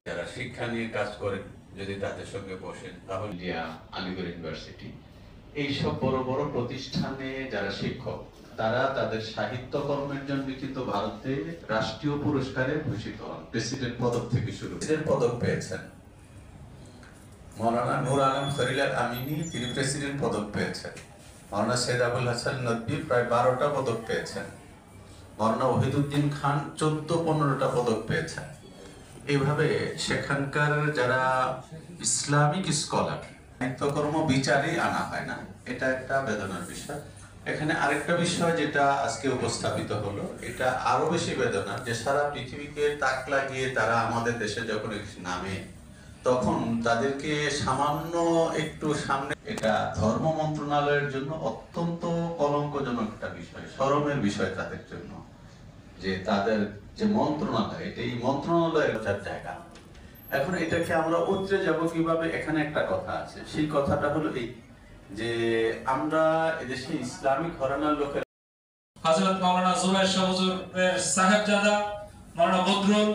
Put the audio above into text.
যারা শিক্ষা নিয়ে কাজ করেন যদি তাদের সঙ্গে বসেন তাহলে আলিগড় ইউনিভার্সিটি এইসব বড় বড় প্রতিষ্ঠানে যারা শিক্ষক তারা তাদের সাহিত্য কর্মের জন্য কিন্তু ভারতে রাষ্ট্রীয় পুরস্কারে ভূষিত হন। প্রেসিডেন্ট পদক থেকে শুরু প্রেসিডেন্ট পদক পেয়েছেন মৌলানা নূর আলম খলিল আমিনী, তিনি প্রেসিডেন্ট পদক পেয়েছেন। মৌলানা সৈয়দ আবুল হাসান নদভী প্রায় 12টা পদক পেয়েছেন। মৌলানা ওহিদুদ্দিন খান 14-15টা পদক পেয়েছেন। এইভাবে সেখানকার যারা ইসলামিক স্কলার সাহিত্যকর্ম বিচারে আনা হয় না, এটা একটা বেদনার বিষয়। এখানে আরেকটা বিষয় যেটা আজকে উপস্থাপিত হলো, এটা আরো বেশি বেদনা যে সারা পৃথিবীকে তাক লাগিয়ে তারা আমাদের দেশে যখন নামে তখন তাদেরকে সামান্য একটু সামনে, এটা ধর্ম মন্ত্রণালয়ের জন্য অত্যন্ত কলঙ্কজনক একটা বিষয়, শরমের বিষয় তাদের জন্য যে তাদের যে মন্ত্রণালয়, এটা এই মন্ত্রণালয়ের জায়গা। এখন এটাকে আমরা উতরে যাব কিভাবে? এখানে একটা কথা আছে, সেই কথাটা হলো এই যে আমরা এদেশে ইসলামিক ঘরানার লোকের হযরত মাওলানা জুবায়ের শাহ হুজুরের সাহেবজাদা মাওলানা বদরুল